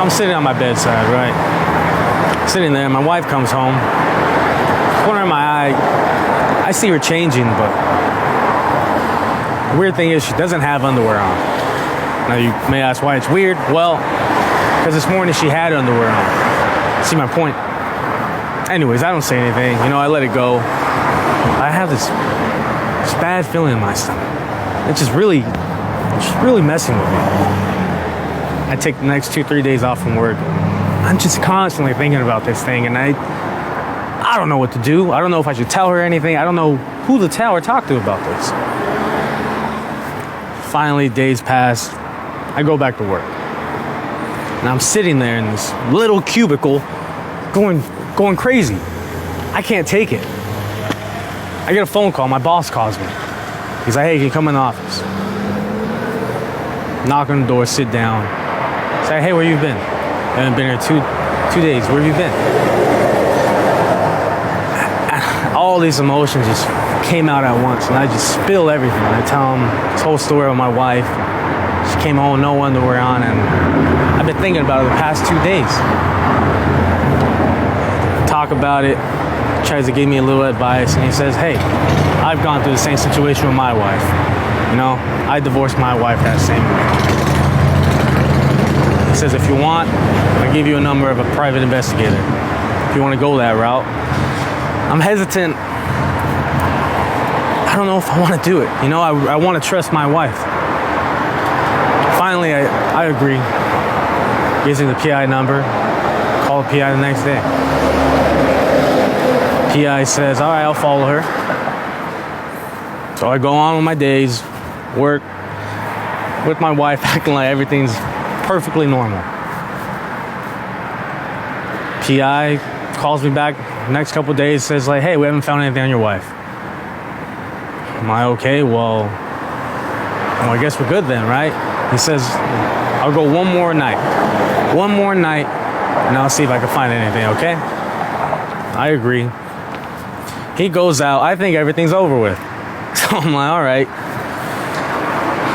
I'm sitting on my bedside, right? Sitting there, my wife comes home. Corner of my eye, I see her changing, but the weird thing is she doesn't have underwear on. Now you may ask why it's weird. Well, because this morning she had underwear on. See my point? Anyways, I don't say anything. You know, I let it go. I have this bad feeling in my stomach. It's just really messing with me. I take the next 2-3 days off from work. I'm just constantly thinking about this thing, and I don't know what to do. I don't know if I should tell her anything. I don't know who to tell or talk to about this. Finally, days pass. I go back to work. And I'm sitting there in this little cubicle going crazy. I can't take it. I get a phone call. My boss calls me. He's like, hey, can you come in the office? Knock on the door, sit down. Say, hey, where you been? I haven't been here two days. Where have you been? All these emotions just came out at once, and I just spill everything. I tell him this whole story with my wife. She came home, no underwear on, and I've been thinking about it the past 2 days. Talk about it, tries to give me a little advice, and he says, hey, I've gone through the same situation with my wife. You know, I divorced my wife that same way. He says, if you want, I'll give you a number of a private investigator. If you want to go that route. I'm hesitant. I don't know if I want to do it. You know, I want to trust my wife. Finally, I agree. Gives me the PI number. Call the PI the next day. PI says, all right, I'll follow her. So I go on with my days, work with my wife, acting like everything's perfectly normal. PI calls me back next couple of days, says like, hey, we haven't found anything on your wife. Am I okay? Well, I guess we're good then, right? He says, I'll go one more night, and I'll see if I can find anything, okay? I agree. He goes out. I think everything's over with. So I'm like, all right,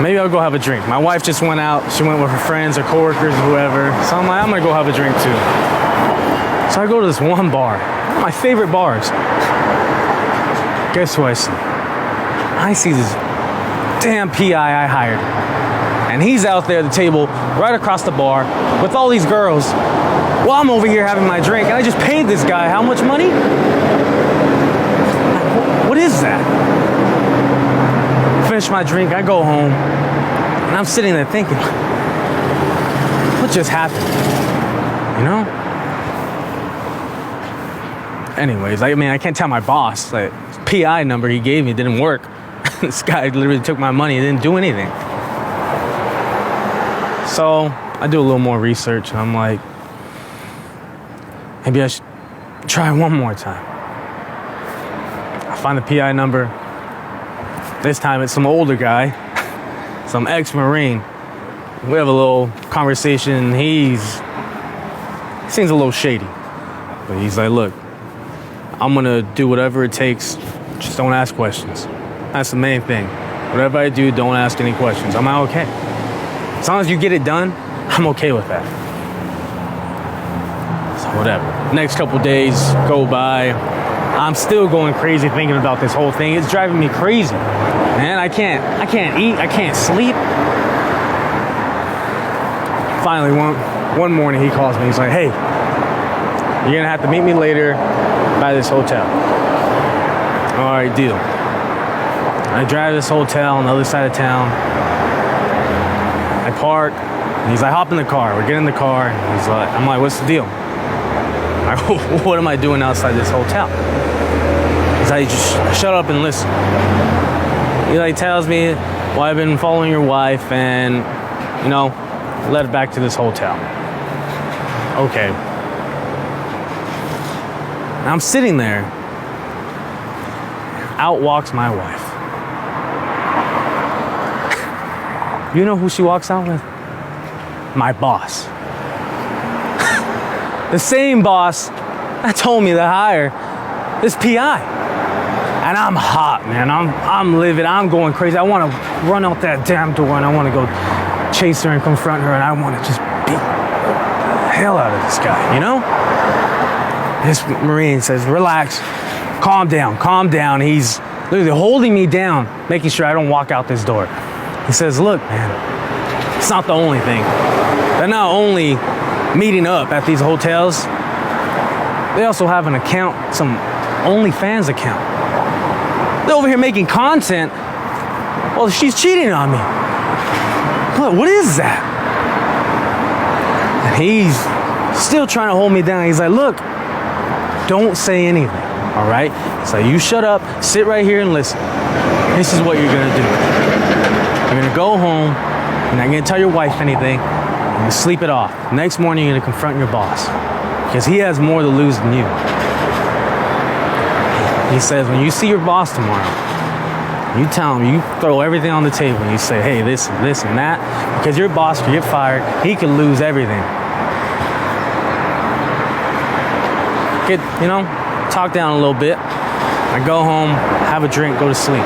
maybe I'll go have a drink. My wife just went out. She went with her friends, her coworkers, whoever. So I'm like, I'm gonna go have a drink too. So I go to this one bar, one of my favorite bars. Guess who I see? I see this damn PI I hired. And he's out there at the table right across the bar with all these girls while I'm over here having my drink. And I just paid this guy how much money? What is that? Finish my drink, I go home, and I'm sitting there thinking, what just happened? You know? Anyways, I mean, I can't tell my boss. Like, PI number he gave me didn't work. This guy literally took my money and didn't do anything. So I do a little more research, and I'm like, maybe I should try one more time. I find the PI number. This time it's some older guy, some ex-Marine. We have a little conversation. He seems a little shady. But he's like, look, I'm gonna do whatever it takes. Just don't ask questions. That's the main thing. Whatever I do, don't ask any questions. I'm not okay. As long as you get it done, I'm okay with that. So whatever. Next couple days go by. I'm still going crazy thinking about this whole thing. It's driving me crazy. Man, I can't eat, I can't sleep. Finally, one morning he calls me. He's like, hey, you're gonna have to meet me later by this hotel. All right, deal. I drive to this hotel on the other side of town. I park, and he's like, hop in the car. We get in the car, and I'm like, what's the deal? What am I doing outside this hotel? He's like, just shut up and listen. He like tells me, well, I've been following your wife, and, you know, led her back to this hotel. Okay. And I'm sitting there. Out walks my wife. You know who she walks out with? My boss. The same boss that told me to hire this PI. And I'm hot, man. I'm livid. I'm going crazy. I want to run out that damn door, and I want to go chase her and confront her, and I want to just beat hell out of this guy, you know? This Marine says, relax, calm down. He's literally holding me down, making sure I don't walk out this door. He says, look, man, it's not the only thing. They're not only meeting up at these hotels, they also have an account, some OnlyFans account. They're over here making content. Well, she's cheating on me. What is that? And he's still trying to hold me down. He's like, look, don't say anything, all right? So you shut up, sit right here and listen. This is what you're gonna do. You're gonna go home, you're not gonna tell your wife anything, you're gonna sleep it off. Next morning, you're gonna confront your boss because he has more to lose than you. He says, when you see your boss tomorrow, you tell him, you throw everything on the table and you say, hey, this and that, because your boss could get fired, he could lose everything. Talk down a little bit. I go home, have a drink, go to sleep.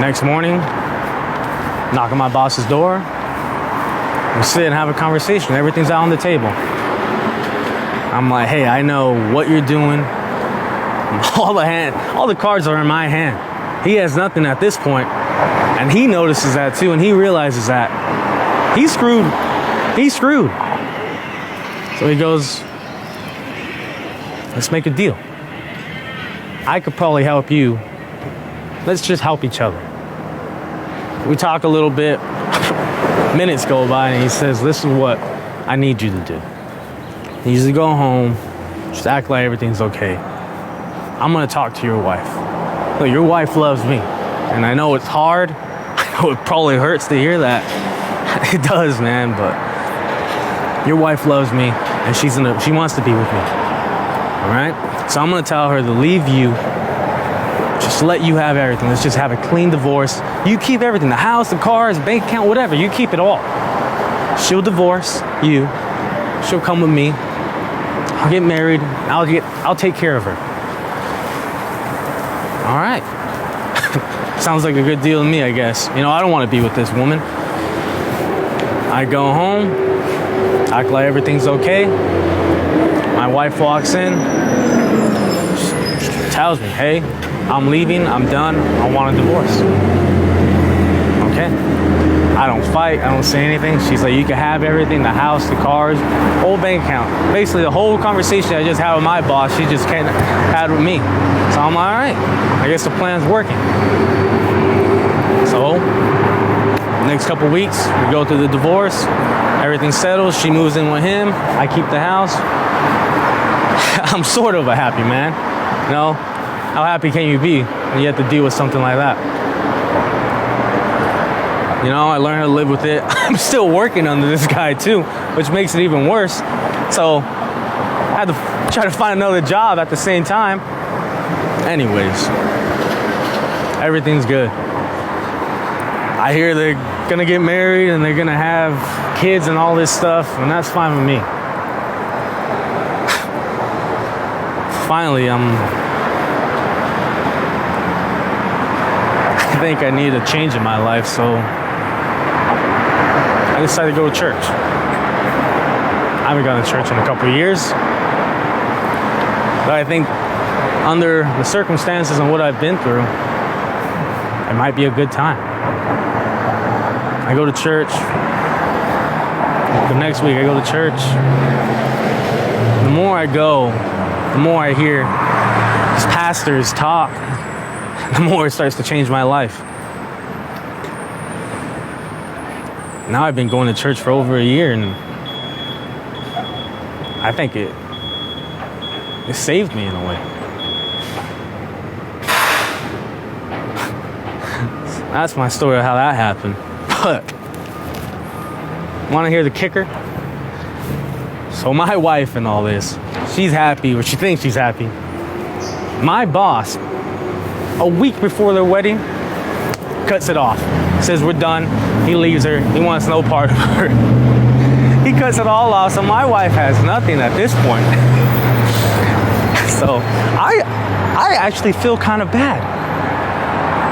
Next morning, knock on my boss's door. We sit and have a conversation. Everything's out on the table. I'm like, hey, I know what you're doing. All the cards are in my hand. He has nothing at this point, and he notices that too, and he realizes that he's screwed. He's screwed. So he goes, let's make a deal. I could probably help you. Let's just help each other. We talk a little bit. Minutes go by, and he says, this is what I need you to do. You need to go home, just act like everything's okay. I'm gonna talk to your wife. Look, your wife loves me, and I know it's hard. I know it probably hurts to hear that. It does, man, but your wife loves me, and she wants to be with me. All right? So I'm gonna tell her to leave you, just let you have everything. Let's just have a clean divorce. You keep everything, the house, the cars, bank account, whatever. You keep it all. She'll divorce you. She'll come with me. I'll get married. I'll take care of her. All right. Sounds like a good deal to me, I guess. I don't want to be with this woman. I go home, act like everything's okay. My wife walks in, she tells me, hey, I'm leaving, I'm done, I want a divorce. Okay. I don't fight, I don't say anything. She's like, you can have everything, the house, the cars, whole bank account. Basically, the whole conversation I just had with my boss, she just can't had with me. So I'm like, all right, I guess the plan's working. So, next couple weeks, we go through the divorce, everything settles, she moves in with him, I keep the house. I'm sort of a happy man. How happy can you be when you have to deal with something like that? I learned how to live with it. I'm still working under this guy too, which makes it even worse. So I had to try to find another job at the same time. Anyways, everything's good. I hear they're gonna get married and they're gonna have kids and all this stuff, and that's fine with me. Finally, I think I need a change in my life, so I decided to go to church. I haven't gone to church in a couple of years, but I think under the circumstances and what I've been through, it might be a good time. I go to church. The next week I go to church. The more I go, the more I hear these pastors talk, the more it starts to change my life. Now I've been going to church for over a year, and I think it saved me in a way. That's my story of how that happened. But want to hear the kicker? So my wife and all this, she's happy, or she thinks she's happy. My boss, a week before their wedding, cuts it off. Says we're done. He leaves her. He wants no part of her. He cuts it all off, so my wife has nothing at this point. So I actually feel kind of bad.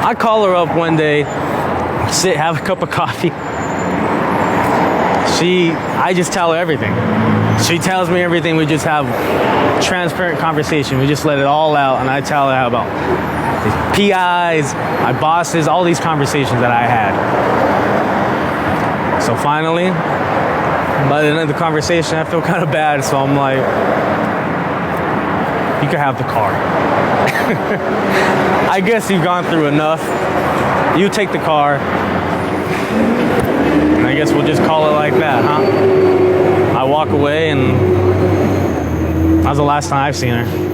I call her up one day, sit, have a cup of coffee. I just tell her everything. She tells me everything. We just have transparent conversation. We just let it all out, and I tell her about the PIs, my bosses, all these conversations that I had. So finally, by the end of the conversation, I feel kind of bad, so I'm like, you can have the car. I guess you've gone through enough. You take the car. And I guess we'll just call it like that, huh? I walk away, and that was the last time I've seen her.